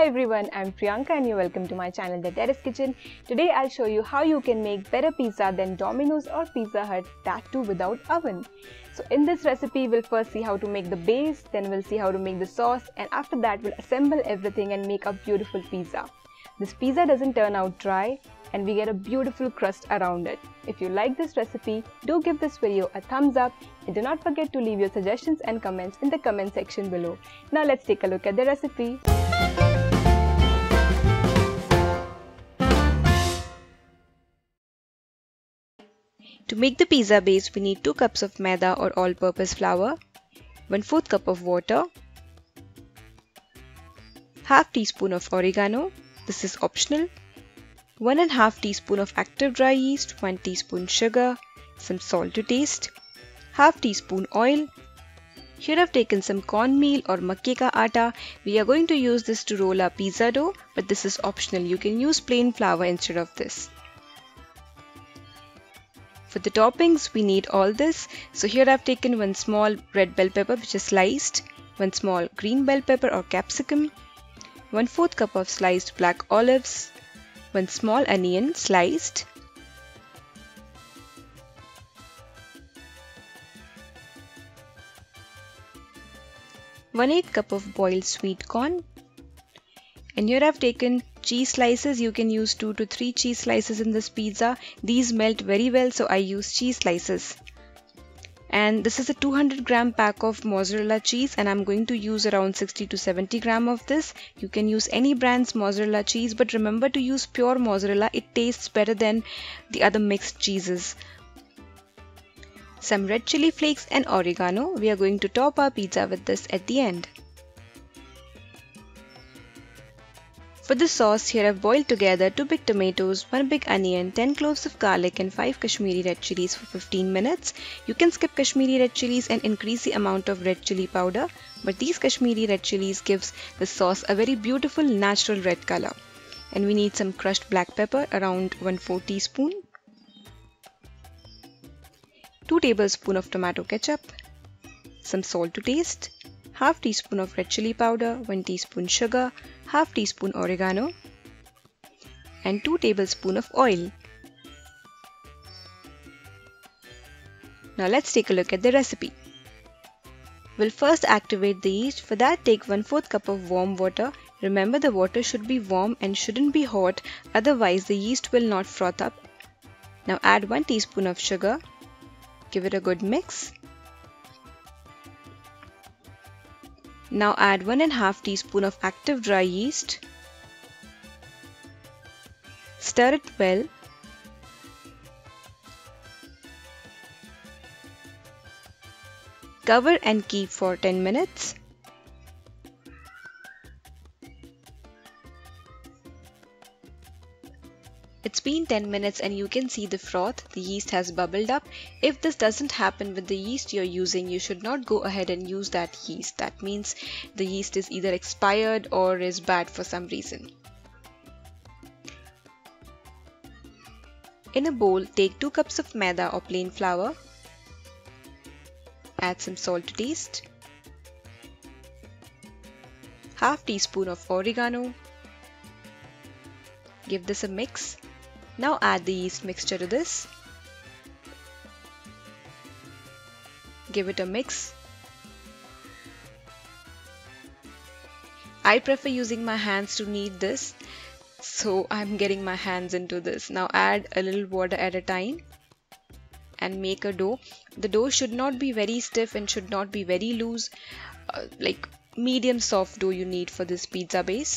Hi everyone, I'm Priyanka and you're welcome to my channel The Terrace Kitchen. Today I'll show you how you can make better pizza than Domino's or Pizza Hut, that too without oven. So in this recipe we'll first see how to make the base, then we'll see how to make the sauce, and after that we'll assemble everything and make a beautiful pizza. This pizza doesn't turn out dry and we get a beautiful crust around it. If you like this recipe, do give this video a thumbs up and do not forget to leave your suggestions and comments in the comment section below. Now let's take a look at the recipe. To make the pizza base, we need 2 cups of maida or all-purpose flour, 1/4 cup of water, half teaspoon of oregano, this is optional, 1/2 teaspoon of active dry yeast, 1 teaspoon sugar, some salt to taste, half teaspoon oil. Here I've taken some cornmeal or makke ka atta. We are going to use this to roll our pizza dough, but this is optional. You can use plain flour instead of this. For the toppings, we need all this. So here I've taken 1 small red bell pepper which is sliced, 1 small green bell pepper or capsicum, 1/4 cup of sliced black olives, 1 small onion sliced, (1/8 cup of boiled sweet corn), and here I've taken cheese slices. You can use 2 to 3 cheese slices in this pizza. These melt very well, so I use cheese slices. And this is a 200-gram pack of mozzarella cheese, and I'm going to use around 60 to 70 gram of this. You can use any brand's mozzarella cheese, but remember to use pure mozzarella. It tastes better than the other mixed cheeses. Some red chili flakes and oregano. We are going to top our pizza with this at the end. For the sauce, here I've boiled together 2 big tomatoes, 1 big onion, 10 cloves of garlic and 5 Kashmiri red chilies for 15 minutes. You can skip Kashmiri red chilies and increase the amount of red chili powder, but these Kashmiri red chilies gives the sauce a very beautiful natural red color. And we need some crushed black pepper, around 1/4 teaspoon, 2 tablespoons of tomato ketchup, some salt to taste, half teaspoon of red chili powder, 1 teaspoon sugar, half teaspoon oregano, and 2 tablespoons of oil. Now let's take a look at the recipe. We'll first activate the yeast. For that, take 1/4 cup of warm water. Remember, the water should be warm and shouldn't be hot, otherwise the yeast will not froth up. Now add 1 teaspoon of sugar. Give it a good mix. Now add 1/2 teaspoon of active dry yeast. Stir it well. Cover and keep for 10 minutes. It's been 10 minutes and you can see the froth. The yeast has bubbled up. If this doesn't happen with the yeast you're using, you should not go ahead and use that yeast. That means the yeast is either expired or is bad for some reason. In a bowl, take 2 cups of maida or plain flour. Add some salt to taste. Half teaspoon of oregano. Give this a mix. Now add the yeast mixture to this. Give it a mix. I prefer using my hands to knead this, so I'm getting my hands into this. Now add a little water at a time and make a dough. The dough should not be very stiff and should not be very loose. Like medium soft dough you need for this pizza base.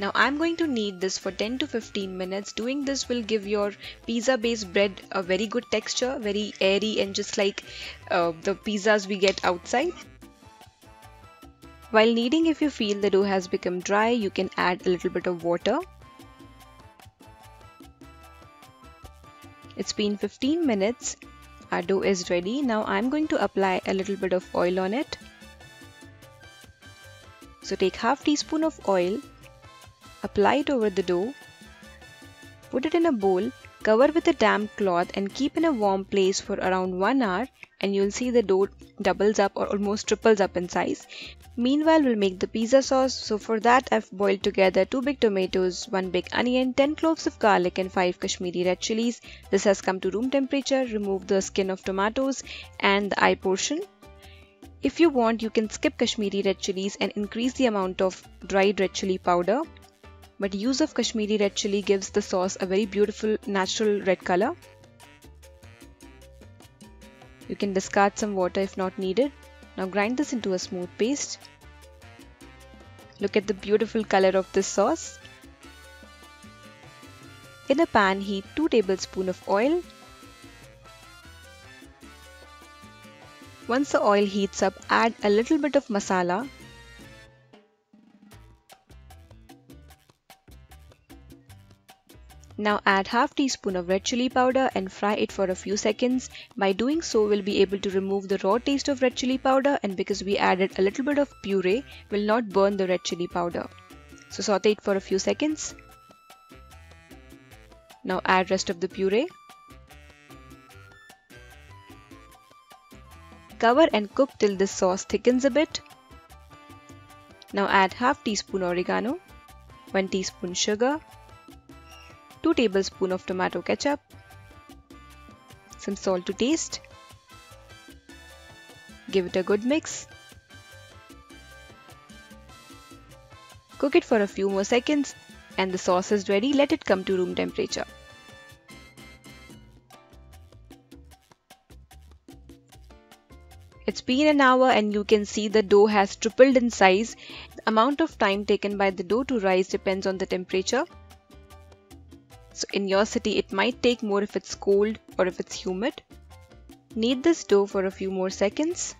Now I'm going to knead this for 10 to 15 minutes. Doing this will give your pizza base bread a very good texture, very airy and just like the pizzas we get outside. While kneading, if you feel the dough has become dry, you can add a little bit of water. It's been 15 minutes. Our dough is ready. Now I'm going to apply a little bit of oil on it. So take half teaspoon of oil. Apply it over the dough, put it in a bowl Cover with a damp cloth and keep in a warm place for around 1 hour, and you'll see the dough doubles up or almost triples up in size. Meanwhile, we'll make the pizza sauce. So for that, I've boiled together 2 big tomatoes, 1 big onion, 10 cloves of garlic and 5 Kashmiri red chilies. This has come to room temperature. Remove the skin of tomatoes and the eye portion. If you want, you can skip Kashmiri red chilies and increase the amount of dried red chili powder. But use of Kashmiri red chili gives the sauce a very beautiful natural red color. You can discard some water if not needed. Now grind this into a smooth paste. Look at the beautiful color of this sauce. In a pan, heat 2 tablespoons of oil. Once the oil heats up, add a little bit of masala. Now add half teaspoon of red chili powder and fry it for a few seconds. By doing so, we'll be able to remove the raw taste of red chili powder, and because we added a little bit of puree, will not burn the red chili powder. So saute it for a few seconds. Now add rest of the puree. Cover and cook till this sauce thickens a bit. Now add half teaspoon oregano, 1 teaspoon sugar, 2 tablespoons of tomato ketchup, some salt to taste. Give it a good mix. Cook it for a few more seconds and the sauce is ready. Let it come to room temperature. It's been an hour and you can see the dough has tripled in size. The amount of time taken by the dough to rise depends on the temperature. So in your city, it might take more if it's cold or if it's humid. Knead this dough for a few more seconds.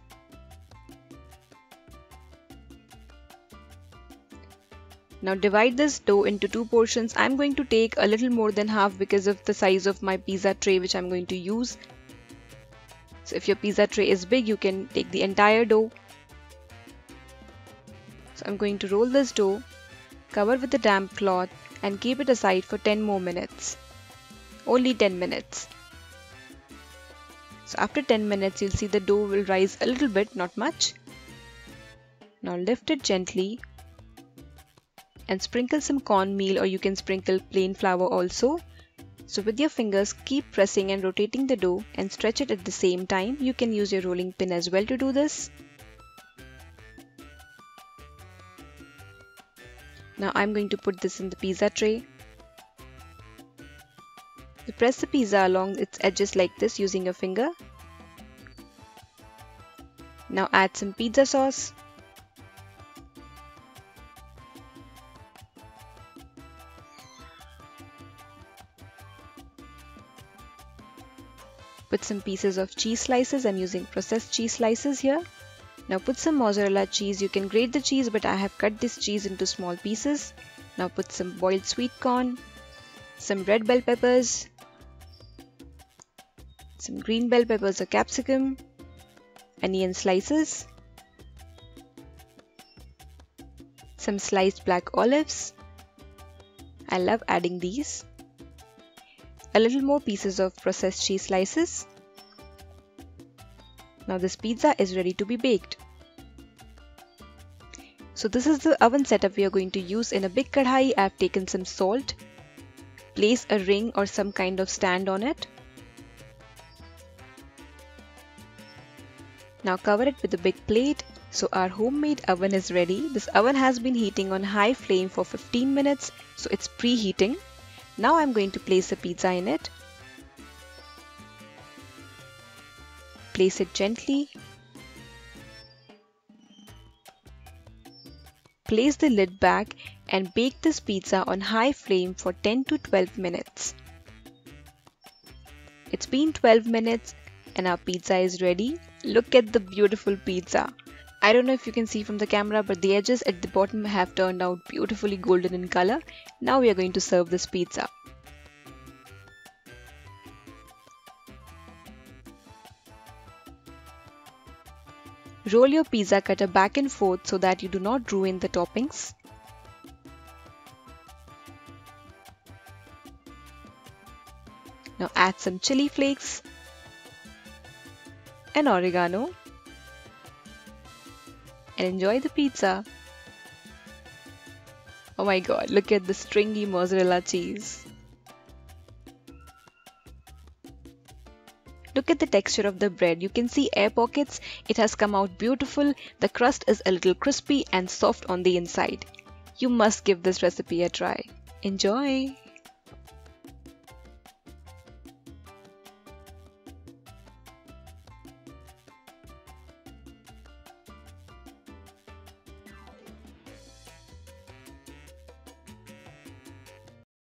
Now divide this dough into 2 portions. I'm going to take a little more than half because of the size of my pizza tray which I'm going to use. So if your pizza tray is big, you can take the entire dough. So I'm going to roll this dough, cover with a damp cloth and keep it aside for 10 more minutes. Only 10 minutes. So after 10 minutes, you'll see the dough will rise a little bit, not much. Now lift it gently and sprinkle some cornmeal, or you can sprinkle plain flour also. So with your fingers, keep pressing and rotating the dough and stretch it at the same time. You can use your rolling pin as well to do this. Now I'm going to put this in the pizza tray. You press the pizza along its edges like this using your finger. Now add some pizza sauce. Put some pieces of cheese slices. I'm using processed cheese slices here. Now put some mozzarella cheese. You can grate the cheese, but I have cut this cheese into small pieces. Now put some boiled sweet corn, some red bell peppers, some green bell peppers or capsicum, onion slices, some sliced black olives. I love adding these. A little more pieces of processed cheese slices. Now this pizza is ready to be baked. So this is the oven setup we are going to use. In a big kadhai, I have taken some salt. Place a ring or some kind of stand on it. Now cover it with a big plate. So our homemade oven is ready. This oven has been heating on high flame for 15 minutes. So it's preheating. Now I'm going to place a pizza in it. Place it gently. Place the lid back and bake this pizza on high flame for 10 to 12 minutes. It's been 12 minutes and our pizza is ready. Look at the beautiful pizza. I don't know if you can see from the camera, but the edges at the bottom have turned out beautifully golden in color. Now we are going to serve this pizza. Roll your pizza cutter back and forth so that you do not ruin the toppings. Now add some chili flakes and oregano and enjoy the pizza. Oh my god, look at the stringy mozzarella cheese. Look at the texture of the bread. You can see air pockets. It has come out beautiful. The crust is a little crispy and soft on the inside. You must give this recipe a try. Enjoy!